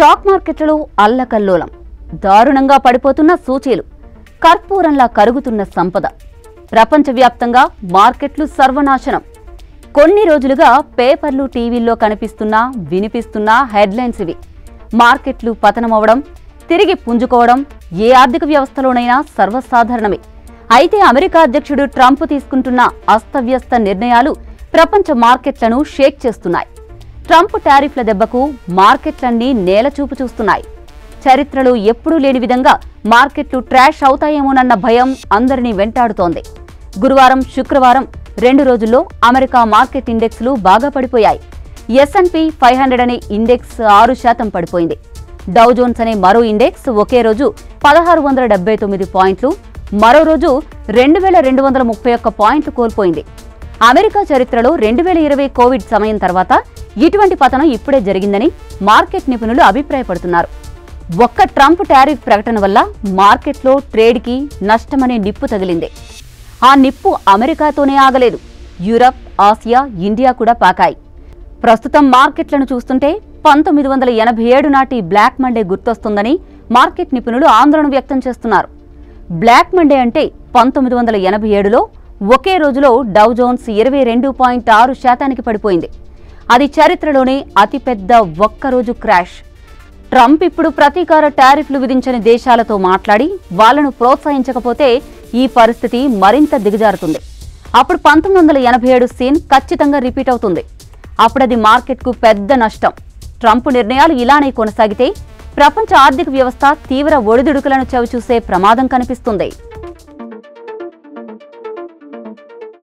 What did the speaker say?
Stock మార్కెట్లలో అల్లకల్లోలం, దారుణంగా పడిపోతున్న సూచీలు, కర్పూరంలా కరుగుతున్న సంపద, ప్రపంచవ్యాప్తంగా మార్కెట్లు సర్వనాశనం. కొన్ని రోజులుగా పేపర్లు, టీవీల్లో కనిపిస్తున్నా వినిపిస్తున్న హెడ్లైన్స్ ఇవి. మార్కెట్లు పతనమవడం, తిరిగి పుంజుకోవడం ఏ ఆర్థిక వ్యవస్థలోనైనా సర్వసాధారణమే. అయితే అమెరికా అధ్యక్షుడు ట్రంప్ తీసుకుంటున్న అస్తవ్యస్త నిర్ణయాలు ప్రపంచ మార్కెట్లను షేక్ చేస్తున్నాయి. ట్రంప్ టారిఫ్ల దెబ్బకు మార్కెట్లన్నీ నేలచూపు చూస్తున్నాయి. చరిత్రలో ఎప్పుడూ లేని విధంగా మార్కెట్లు ట్రాష్ అవుతాయేమోనన్న భయం అందరినీ వెంటాడుతోంది. గురువారం, శుక్రవారం 2 రోజుల్లో అమెరికా మార్కెట్ ఇండెక్స్లు బాగా పడిపోయాయి. S&P 500 అనే ఇండెక్స్ 6% పడిపోయింది. డౌ జోన్స్ అనే మరో ఇండెక్స్ ఒకే రోజు 1679 పాయింట్లు, మరో రోజు 2231 పాయింట్లు కోల్పోయింది. అమెరికా చరిత్రలో 2020 కోవిడ్ సమయం తర్వాత ఇటువంటి పతనం ఇప్పుడే జరిగిందని మార్కెట్ నిపుణులు అభిప్రాయపడుతున్నారు. ఒక్క ట్రంప్ టారిఫ్ ప్రకటన వల్ల మార్కెట్లో ట్రేడ్కి నష్టమనే నిప్పు తగిలింది. ఆ నిప్పు అమెరికాతోనే ఆగలేదు. యూరప్, ఆసియా, ఇండియా కూడా పాకాయి. ప్రస్తుతం మార్కెట్లను చూస్తుంటే 1987 నాటి బ్లాక్ మండే గుర్తొస్తుందని మార్కెట్ నిపుణులు ఆందోళన వ్యక్తం చేస్తున్నారు. బ్లాక్ మండే అంటే 1987లో ఒకే రోజులో డౌ జోన్స్ 22.6% పడిపోయింది. అది చరిత్రలోనే అతిపెద్ద ఒక్కరోజు క్రాష్. ట్రంప్ ఇప్పుడు ప్రతీకార టారిఫ్లు విధించని దేశాలతో మాట్లాడి వాళ్లను ప్రోత్సహించకపోతే ఈ పరిస్థితి మరింత దిగజారుతుంది. అప్పుడు 1987 సీన్ ఖచ్చితంగా రిపీట్ అవుతుంది. అప్పుడది మార్కెట్కు పెద్ద నష్టం. ట్రంప్ నిర్ణయాలు ఇలానే కొనసాగితే ప్రపంచ ఆర్థిక వ్యవస్థ తీవ్ర ఒడిదుడుకులను చవిచూసే ప్రమాదం కనిపిస్తుంది.